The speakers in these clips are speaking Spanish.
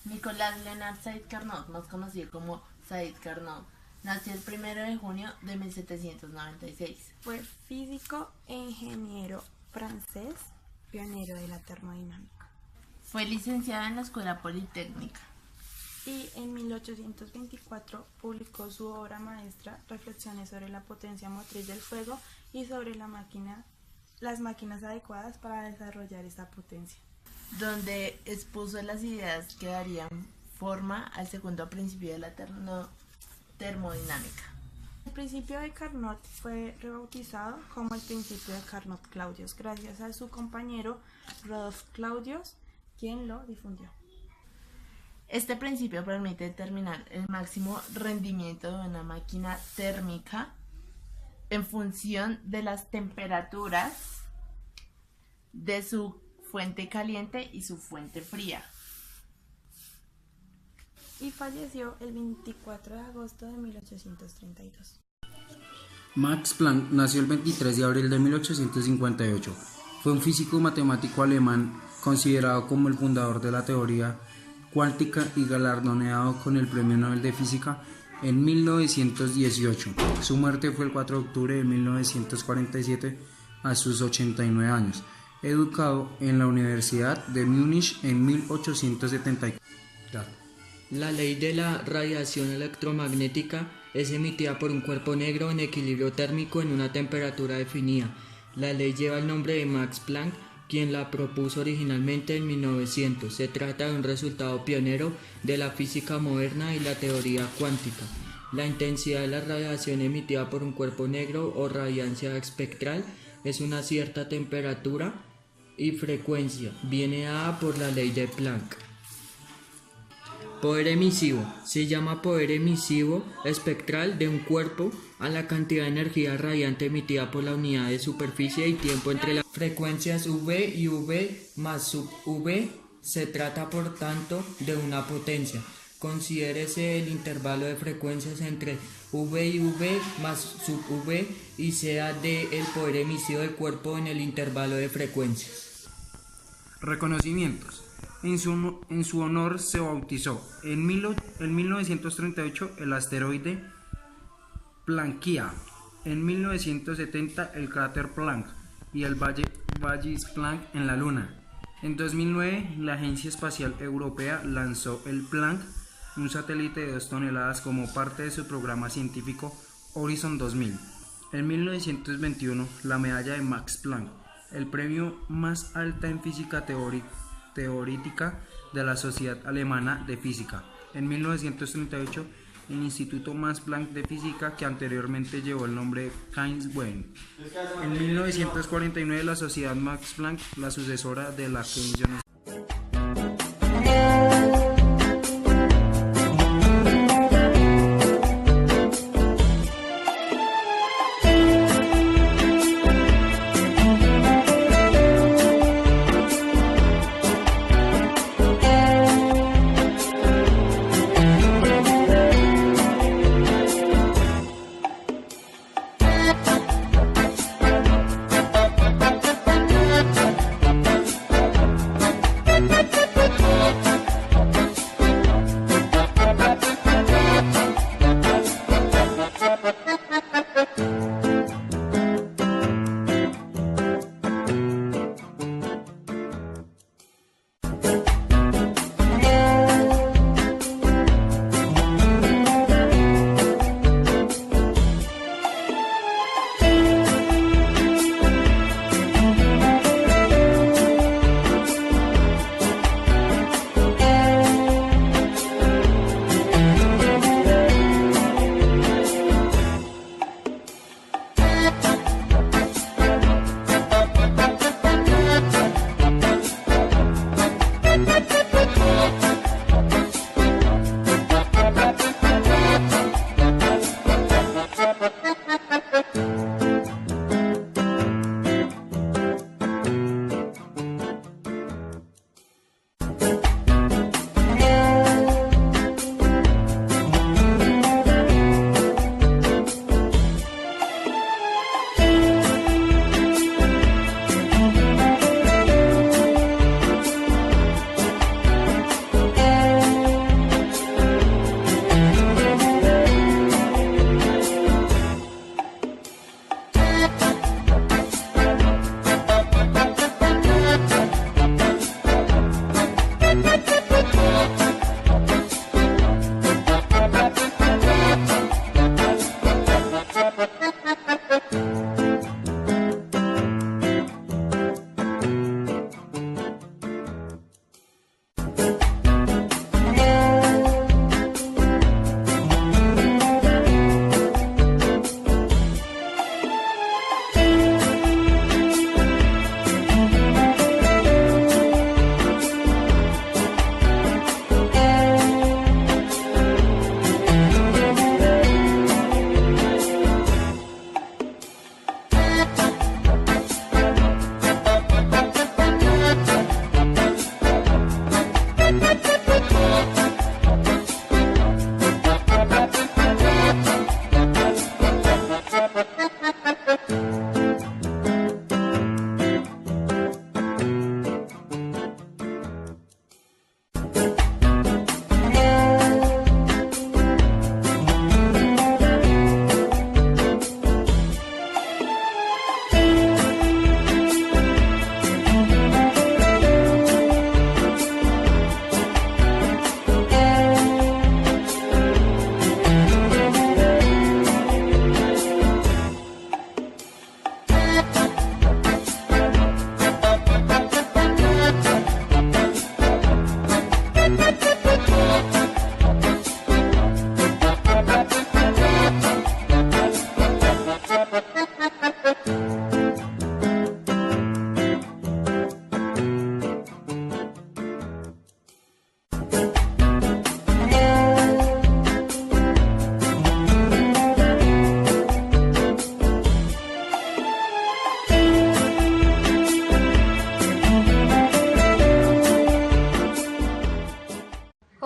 Nicolás Leonard Said Carnot, más conocido como Said Carnot, nació el 1 de junio de 1796. Fue físico e ingeniero francés, pionero de la termodinámica. Fue licenciado en la Escuela Politécnica. Y en 1824 publicó su obra maestra Reflexiones sobre la potencia motriz del fuego y sobre las máquinas adecuadas para desarrollar esta potencia, donde expuso las ideas que darían forma al segundo principio de la termodinámica. El principio de Carnot fue rebautizado como el principio de Carnot-Claudius gracias a su compañero Rudolf Claudius, quien lo difundió. Este principio permite determinar el máximo rendimiento de una máquina térmica en función de las temperaturas de su fuente caliente y su fuente fría. Y falleció el 24 de agosto de 1832. Max Planck nació el 23 de abril de 1858. Fue un físico matemático alemán considerado como el fundador de la teoría cuántica y galardonado con el Premio Nobel de Física en 1918. Su muerte fue el 4 de octubre de 1947 a sus 89 años. Educado en la Universidad de Múnich en 1874. La ley de la radiación electromagnética es emitida por un cuerpo negro en equilibrio térmico en una temperatura definida. La ley lleva el nombre de Max Planck, quien la propuso originalmente en 1900. Se trata de un resultado pionero de la física moderna y la teoría cuántica. La intensidad de la radiación emitida por un cuerpo negro o radiancia espectral es una cierta temperatura y frecuencia. Viene dada por la ley de Planck. Poder emisivo. Se llama poder emisivo espectral de un cuerpo a la cantidad de energía radiante emitida por la unidad de superficie y tiempo entre las frecuencias V y V más sub V. Se trata por tanto de una potencia. Considérese el intervalo de frecuencias entre V y V más sub V y sea el poder emisivo del cuerpo en el intervalo de frecuencias. Reconocimientos. En su honor se bautizó en 1938 el asteroide Planckia, en 1970 el cráter Planck y el Vallis Planck en la Luna. En 2009 la Agencia Espacial Europea lanzó el Planck, un satélite de 2 toneladas como parte de su programa científico Horizon 2000. En 1921 la medalla de Max Planck, el premio más alta en física teórica de la Sociedad Alemana de Física. En 1938, el Instituto Max Planck de Física, que anteriormente llevó el nombre de Keimsbühne. En 1949, la Sociedad Max Planck, la sucesora de la Keynesiana.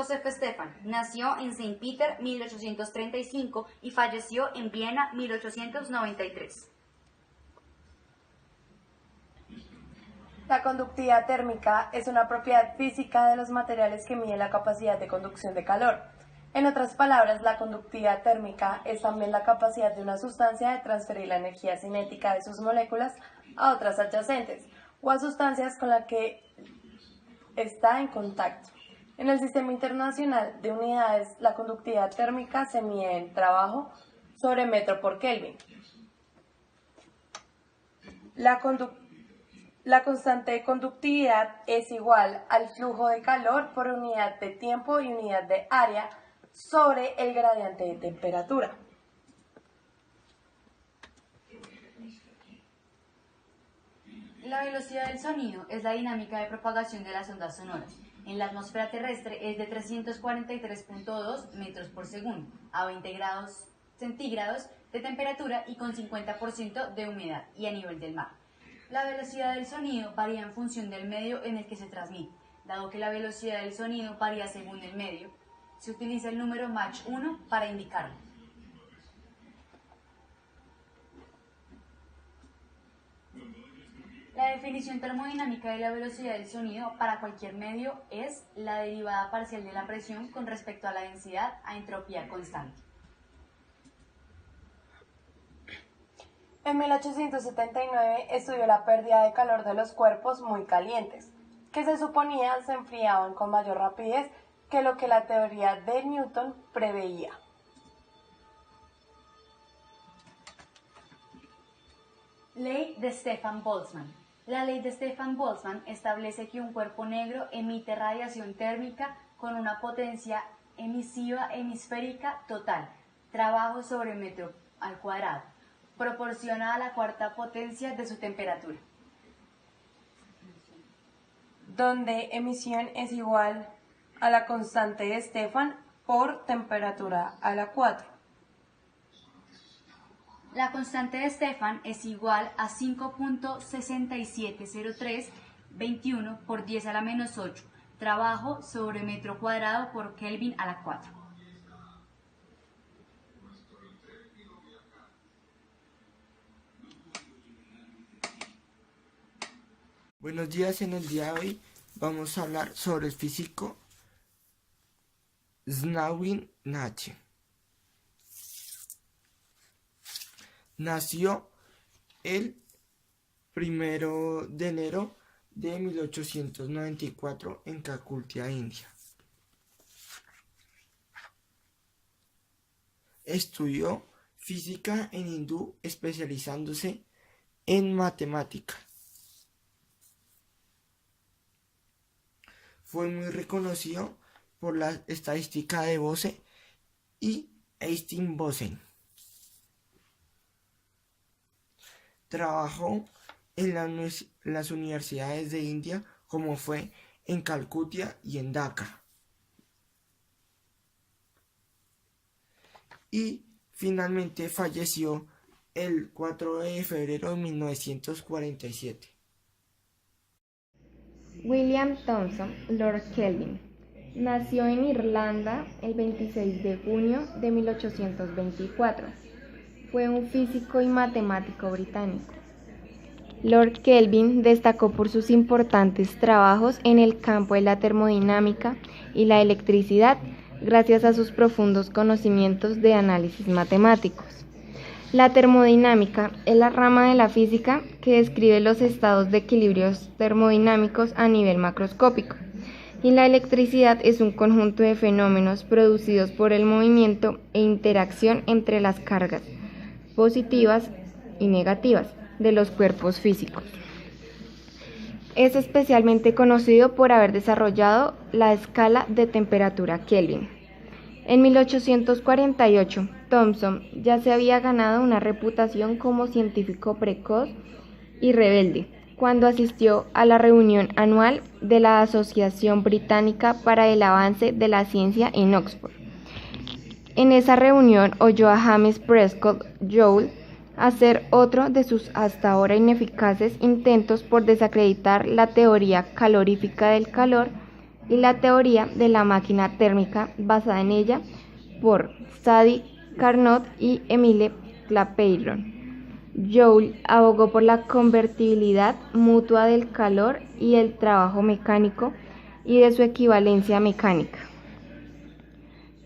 Joseph Stefan nació en Saint Peter 1835 y falleció en Viena 1893. La conductividad térmica es una propiedad física de los materiales que mide la capacidad de conducción de calor. En otras palabras, la conductividad térmica es también la capacidad de una sustancia de transferir la energía cinética de sus moléculas a otras adyacentes o a sustancias con las que está en contacto. En el Sistema Internacional de Unidades, la conductividad térmica se mide en trabajo sobre metro por Kelvin. La constante de conductividad es igual al flujo de calor por unidad de tiempo y unidad de área sobre el gradiente de temperatura. La velocidad del sonido es la dinámica de propagación de las ondas sonoras. En la atmósfera terrestre es de 343.2 metros por segundo, a 20 grados centígrados de temperatura y con 50% de humedad y a nivel del mar. La velocidad del sonido varía en función del medio en el que se transmite. Dado que la velocidad del sonido varía según el medio, se utiliza el número Mach 1 para indicarlo. La definición termodinámica de la velocidad del sonido para cualquier medio es la derivada parcial de la presión con respecto a la densidad a entropía constante. En 1879 estudió la pérdida de calor de los cuerpos muy calientes, que se suponía se enfriaban con mayor rapidez que lo que la teoría de Newton preveía. Ley de Stefan Boltzmann. La ley de Stefan Boltzmann establece que un cuerpo negro emite radiación térmica con una potencia emisiva hemisférica total, trabajo sobre metro al cuadrado, proporciona a la cuarta potencia de su temperatura. Donde emisión es igual a la constante de Stefan por temperatura a la 4. La constante de Stefan es igual a 5.670321 por 10 a la menos 8, trabajo sobre metro cuadrado por Kelvin a la 4. Buenos días, en el día de hoy vamos a hablar sobre el físico Zbigniew Nacz. Nació el 1 de enero de 1894 en Calcuta, India. estudió física en hindú, especializándose en matemática. Fue muy reconocido por la estadística de Bose y Einstein-Bose. Trabajó en las universidades de India, como fue en Calcuta y en Dhaka. Y finalmente falleció el 4 de febrero de 1947. William Thomson, Lord Kelvin, nació en Irlanda el 26 de junio de 1824. Fue un físico y matemático británico. Lord Kelvin destacó por sus importantes trabajos en el campo de la termodinámica y la electricidad, gracias a sus profundos conocimientos de análisis matemáticos. La termodinámica es la rama de la física que describe los estados de equilibrios termodinámicos a nivel macroscópico, y la electricidad es un conjunto de fenómenos producidos por el movimiento e interacción entre las cargas positivas y negativas de los cuerpos físicos. Es especialmente conocido por haber desarrollado la escala de temperatura Kelvin. En 1848, Thomson ya se había ganado una reputación como científico precoz y rebelde cuando asistió a la reunión anual de la Asociación Británica para el Avance de la Ciencia en Oxford. En esa reunión oyó a James Prescott Joule hacer otro de sus hasta ahora ineficaces intentos por desacreditar la teoría calorífica del calor y la teoría de la máquina térmica basada en ella por Sadi Carnot y Emile Clapeyron. Joule abogó por la convertibilidad mutua del calor y el trabajo mecánico y de su equivalencia mecánica.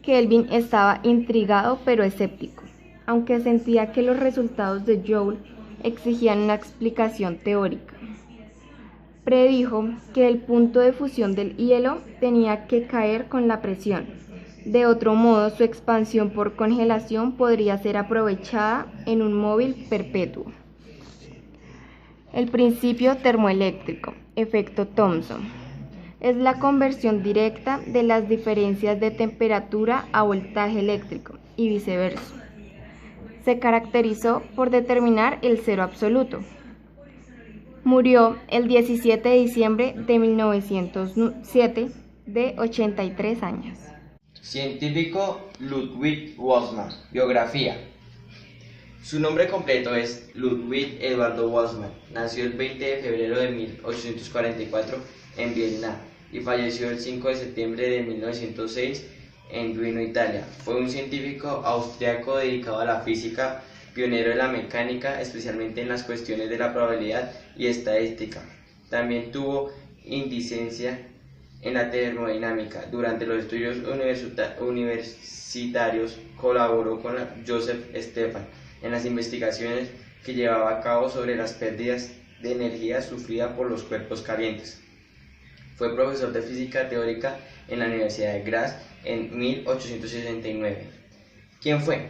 Kelvin estaba intrigado pero escéptico, aunque sentía que los resultados de Joule exigían una explicación teórica. Predijo que el punto de fusión del hielo tenía que caer con la presión. De otro modo, su expansión por congelación podría ser aprovechada en un móvil perpetuo. El principio termoeléctrico, efecto Thomson, es la conversión directa de las diferencias de temperatura a voltaje eléctrico y viceversa. Se caracterizó por determinar el cero absoluto. Murió el 17 de diciembre de 1907, de 83 años. Científico Ludwig Boltzmann. Biografía. Su nombre completo es Ludwig Eduardo Boltzmann. Nació el 20 de febrero de 1844 en Viena y falleció el 5 de septiembre de 1906 en Duino, Italia. Fue un científico austriaco dedicado a la física, pionero en la mecánica, especialmente en las cuestiones de la probabilidad y estadística. También tuvo incidencia en la termodinámica. Durante los estudios universitarios colaboró con Joseph Stefan en las investigaciones que llevaba a cabo sobre las pérdidas de energía sufrida por los cuerpos calientes. Fue profesor de física teórica en la Universidad de Graz en 1869. ¿Quién fue?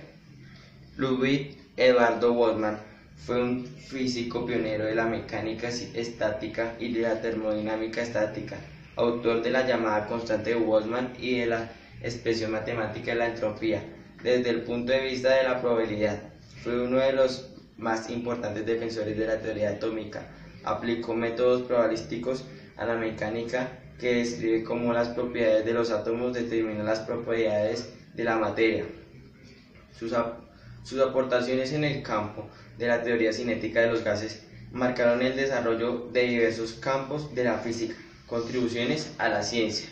Ludwig Eduardo Boltzmann fue un físico pionero de la mecánica estática y de la termodinámica estática, autor de la llamada constante de Boltzmann y de la expresión matemática de la entropía. Desde el punto de vista de la probabilidad, fue uno de los más importantes defensores de la teoría atómica. Aplicó métodos probabilísticos a la mecánica que describe cómo las propiedades de los átomos determinan las propiedades de la materia. Sus aportaciones en el campo de la teoría cinética de los gases marcaron el desarrollo de diversos campos de la física. Contribuciones a la ciencia.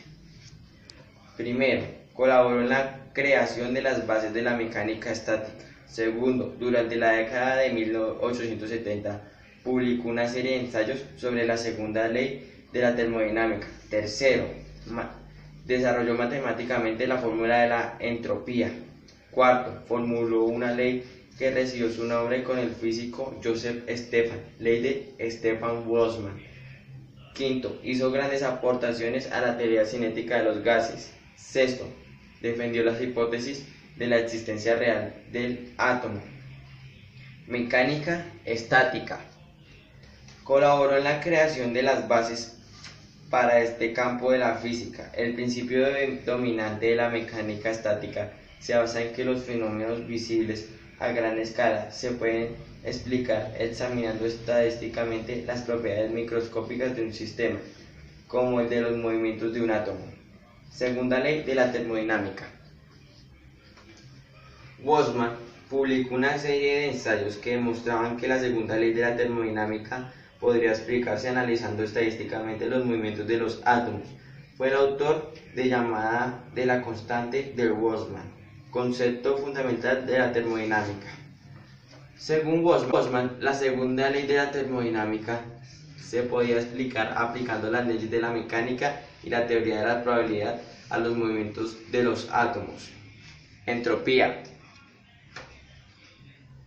Primero, colaboró en la creación de las bases de la mecánica estática. Segundo, durante la década de 1870, publicó una serie de ensayos sobre la segunda ley de la termodinámica. Tercero, desarrolló matemáticamente la fórmula de la entropía. Cuarto, formuló una ley que recibió su nombre con el físico Joseph Stefan, ley de Stefan-Boltzmann. Quinto, hizo grandes aportaciones a la teoría cinética de los gases. Sexto, defendió las hipótesis de la existencia real del átomo. Mecánica estática. Colaboró en la creación de las bases para este campo de la física. El principio dominante de la mecánica estática se basa en que los fenómenos visibles a gran escala se pueden explicar examinando estadísticamente las propiedades microscópicas de un sistema, como el de los movimientos de un átomo. Segunda ley de la termodinámica. Boltzmann publicó una serie de ensayos que demostraban que la segunda ley de la termodinámica podría explicarse analizando estadísticamente los movimientos de los átomos. Fue el autor de llamada de la constante de Boltzmann, concepto fundamental de la termodinámica. Según Boltzmann, la segunda ley de la termodinámica se podía explicar aplicando las leyes de la mecánica y la teoría de la probabilidad a los movimientos de los átomos. Entropía.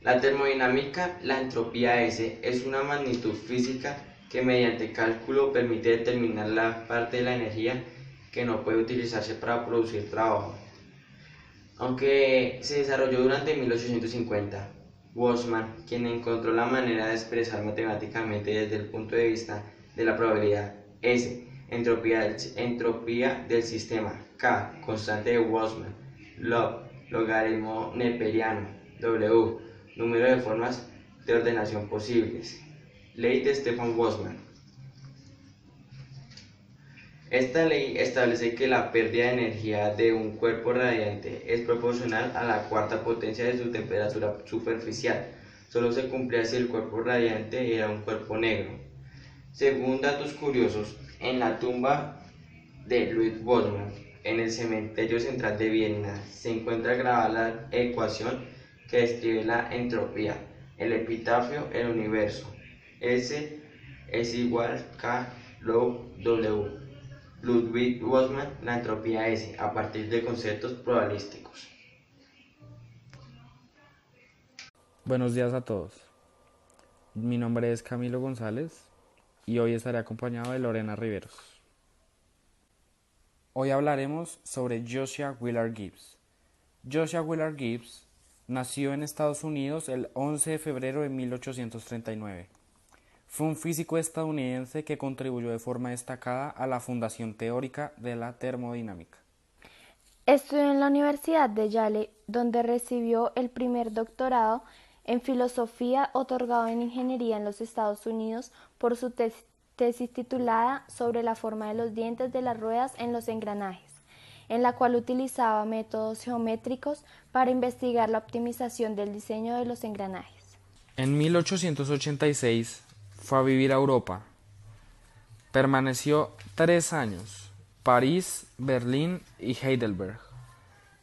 La termodinámica, la entropía S, es una magnitud física que mediante cálculo permite determinar la parte de la energía que no puede utilizarse para producir trabajo. Aunque se desarrolló durante 1850, Boltzmann, quien encontró la manera de expresar matemáticamente desde el punto de vista de la probabilidad S, entropía del sistema, K, constante de Boltzmann, log, logaritmo neperiano, W, número de formas de ordenación posibles. Ley de Stefan Boltzmann. Esta ley establece que la pérdida de energía de un cuerpo radiante es proporcional a la cuarta potencia de su temperatura superficial. Solo se cumplía si el cuerpo radiante era un cuerpo negro. Según datos curiosos, en la tumba de Ludwig Boltzmann, en el cementerio central de Viena, se encuentra grabada la ecuación que describe la entropía. El epitafio: el universo. S es igual K log W. Ludwig Boltzmann, la entropía S, a partir de conceptos probabilísticos. Buenos días a todos. Mi nombre es Camilo González y hoy estaré acompañado de Lorena Riveros. Hoy hablaremos sobre Josiah Willard Gibbs. Josiah Willard Gibbs nació en Estados Unidos el 11 de febrero de 1839. Fue un físico estadounidense que contribuyó de forma destacada a la fundación teórica de la termodinámica. Estudió en la Universidad de Yale, donde recibió el primer doctorado en filosofía otorgado en ingeniería en los Estados Unidos por su tesis titulada Sobre la forma de los dientes de las ruedas en los engranajes, en la cual utilizaba métodos geométricos para investigar la optimización del diseño de los engranajes. En 1886 fue a vivir a Europa. Permaneció 3 años, París, Berlín y Heidelberg.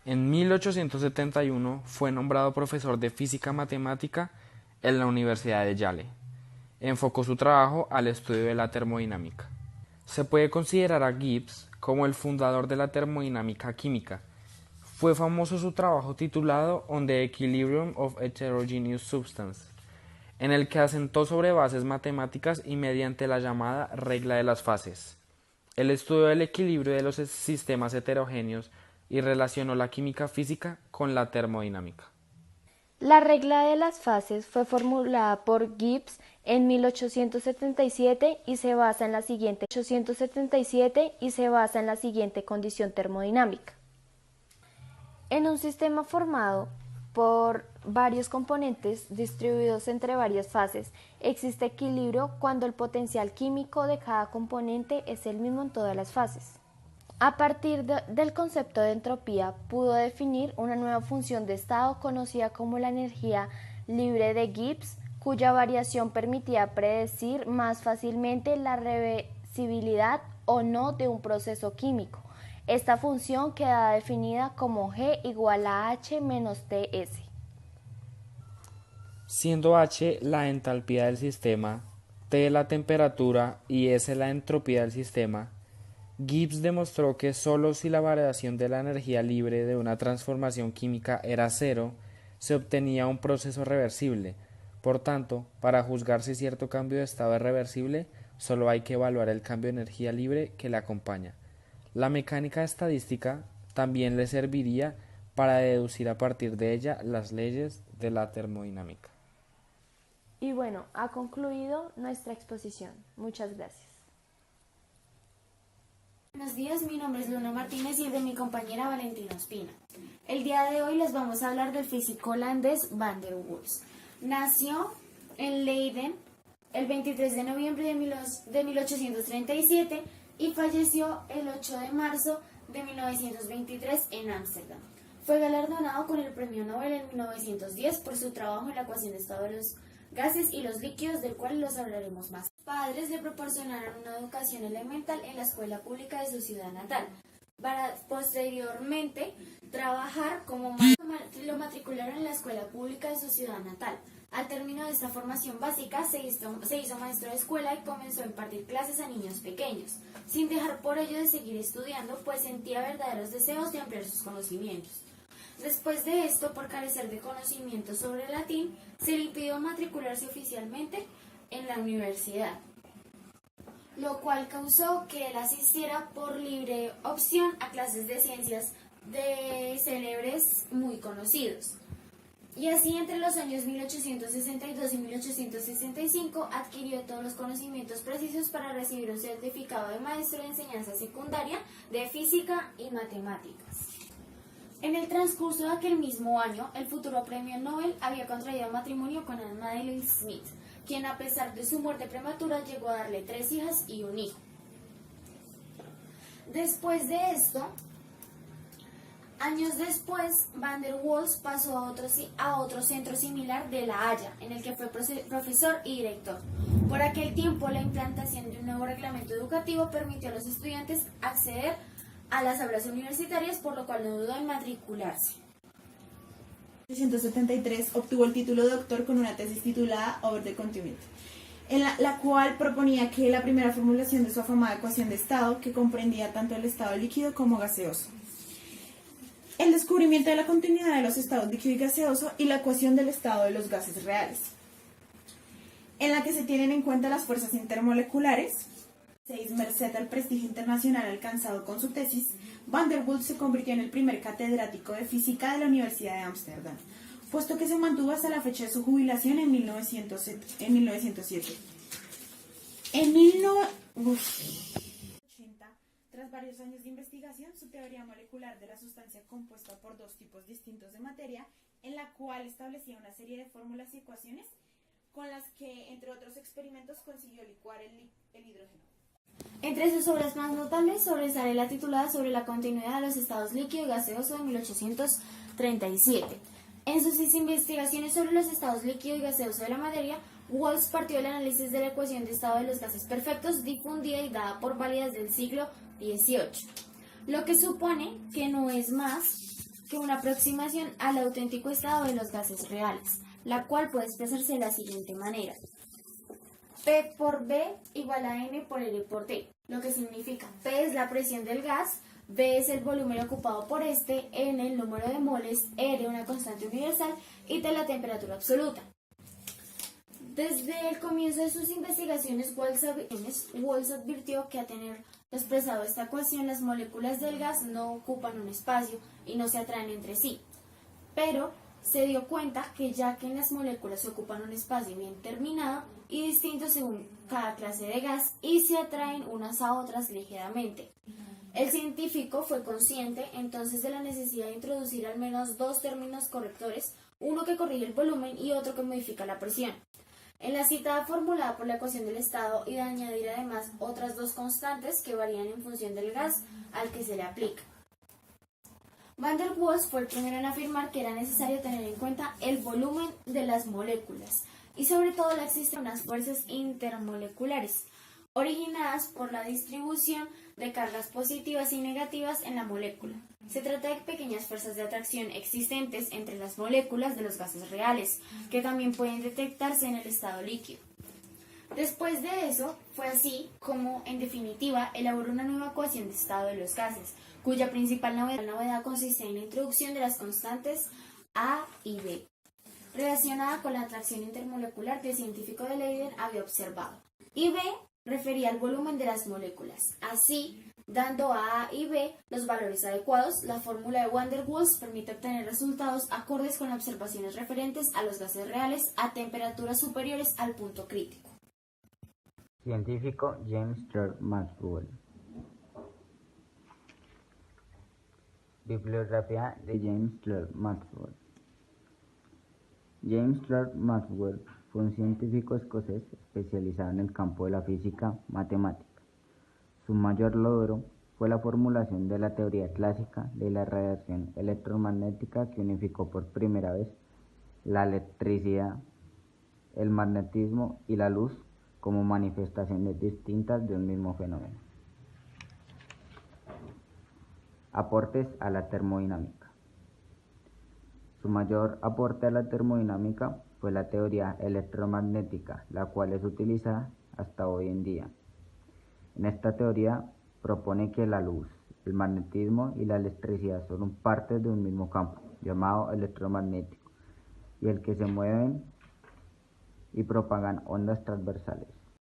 En 1871 fue nombrado profesor de física matemática en la Universidad de Yale. Enfocó su trabajo al estudio de la termodinámica. Se puede considerar a Gibbs como el fundador de la termodinámica química. Fue famoso su trabajo titulado On the Equilibrium of Heterogeneous Substance, en el que asentó sobre bases matemáticas y mediante la llamada regla de las fases. El estudio del equilibrio de los sistemas heterogéneos y relacionó la química física con la termodinámica. La regla de las fases fue formulada por Gibbs en 1877 y se basa en la siguiente condición termodinámica. En un sistema formado por varios componentes distribuidos entre varias fases, existe equilibrio cuando el potencial químico de cada componente es el mismo en todas las fases. A partir del concepto de entropía, pudo definir una nueva función de estado conocida como la energía libre de Gibbs, cuya variación permitía predecir más fácilmente la reversibilidad o no de un proceso químico. Esta función queda definida como G igual a H menos Ts. Siendo H la entalpía del sistema, T la temperatura y S la entropía del sistema, Gibbs demostró que solo si la variación de la energía libre de una transformación química era cero, se obtenía un proceso reversible. Por tanto, para juzgar si cierto cambio de estado es reversible, solo hay que evaluar el cambio de energía libre que le acompaña. La mecánica estadística también le serviría para deducir a partir de ella las leyes de la termodinámica. Y bueno, ha concluido nuestra exposición. Muchas gracias. Buenos días, mi nombre es Luna Martínez y el de mi compañera Valentina Ospina. El día de hoy les vamos a hablar del físico holandés Van der Waals. Nació en Leiden el 23 de noviembre de 1837 y falleció el 8 de marzo de 1923 en Ámsterdam. Fue galardonado con el Premio Nobel en 1910 por su trabajo en la ecuación de estado de los gases y los líquidos, del cual los hablaremos más. Sus padres le proporcionaron una educación elemental en la escuela pública de su ciudad natal, para posteriormente trabajar como maestro. Lo matricularon en la escuela pública de su ciudad natal. Al término de esta formación básica, se hizo maestro de escuela y comenzó a impartir clases a niños pequeños, sin dejar por ello de seguir estudiando, pues sentía verdaderos deseos de ampliar sus conocimientos. Después de esto, por carecer de conocimientos sobre latín, se le impidió matricularse oficialmente en la universidad, lo cual causó que él asistiera por libre opción a clases de ciencias de célebres muy conocidos. Y así, entre los años 1862 y 1865, adquirió todos los conocimientos precisos para recibir un certificado de maestro de enseñanza secundaria de física y matemáticas. En el transcurso de aquel mismo año, el futuro premio Nobel había contraído matrimonio con Anne Madeline Smith, quien, a pesar de su muerte prematura, llegó a darle 3 hijas y un hijo. Después de esto, años después, Van der Waals pasó a otro centro similar de La Haya, en el que fue profesor y director. Por aquel tiempo, la implantación de un nuevo reglamento educativo permitió a los estudiantes acceder a las aulas universitarias, por lo cual no dudó en matricularse. En 1873 obtuvo el título de doctor con una tesis titulada Over the Continent, en la cual proponía que la primera formulación de su afamada ecuación de estado, que comprendía tanto el estado líquido como gaseoso, el descubrimiento de la continuidad de los estados líquido y gaseoso y la ecuación del estado de los gases reales, en la que se tienen en cuenta las fuerzas intermoleculares. Merced al prestigio internacional alcanzado con su tesis, Van der Waals se convirtió en el primer catedrático de física de la Universidad de Ámsterdam, puesto que se mantuvo hasta la fecha de su jubilación en 1907. En 1980, tras varios años de investigación, su teoría molecular de la sustancia compuesta por 2 tipos distintos de materia, en la cual establecía una serie de fórmulas y ecuaciones con las que, entre otros experimentos, consiguió licuar el hidrógeno. Entre sus obras más notables sobresale la titulada Sobre la continuidad de los estados líquido y gaseoso de 1837. En sus investigaciones sobre los estados líquido y gaseoso de la materia, Waals partió del análisis de la ecuación de estado de los gases perfectos, difundida y dada por válida desde el siglo XVIII, lo que supone que no es más que una aproximación al auténtico estado de los gases reales, la cual puede expresarse de la siguiente manera: P por B igual a N por L por T, lo que significa P es la presión del gas, B es el volumen ocupado por este, N el número de moles, R una constante universal y T la temperatura absoluta. Desde el comienzo de sus investigaciones, Waals advirtió que, a tener expresado esta ecuación, las moléculas del gas no ocupan un espacio y no se atraen entre sí, pero se dio cuenta que, ya que en las moléculas ocupan un espacio bien determinado y distinto según cada clase de gas, y se atraen unas a otras ligeramente. El científico fue consciente entonces de la necesidad de introducir al menos 2 términos correctores, uno que corrige el volumen y otro que modifica la presión, en la citada formulada por la ecuación del estado, y de añadir además otras 2 constantes que varían en función del gas al que se le aplica. Van der Waals fue el primero en afirmar que era necesario tener en cuenta el volumen de las moléculas y sobre todo la existencia de unas fuerzas intermoleculares originadas por la distribución de cargas positivas y negativas en la molécula. Se trata de pequeñas fuerzas de atracción existentes entre las moléculas de los gases reales, que también pueden detectarse en el estado líquido. Después de eso, fue así como, en definitiva, elaboró una nueva ecuación de estado de los gases, cuya principal novedad consiste en la introducción de las constantes A y B, relacionada con la atracción intermolecular que el científico de Leiden había observado, y B refería al volumen de las moléculas. Así, dando a A y B los valores adecuados, la fórmula de Van der Waals permite obtener resultados acordes con observaciones referentes a los gases reales a temperaturas superiores al punto crítico. Científico James Clerk Maxwell. Bibliografía de James Clerk Maxwell. James Clerk Maxwell fue un científico escocés especializado en el campo de la física matemática. Su mayor logro fue la formulación de la teoría clásica de la radiación electromagnética que unificó por primera vez la electricidad, el magnetismo y la luz como manifestaciones distintas de un mismo fenómeno. Aportes a la termodinámica. Su mayor aporte a la termodinámica fue la teoría electromagnética, la cual es utilizada hasta hoy en día. En esta teoría propone que la luz, el magnetismo y la electricidad son partes de un mismo campo, llamado electromagnético, y el que se mueven y propagan ondas transversales.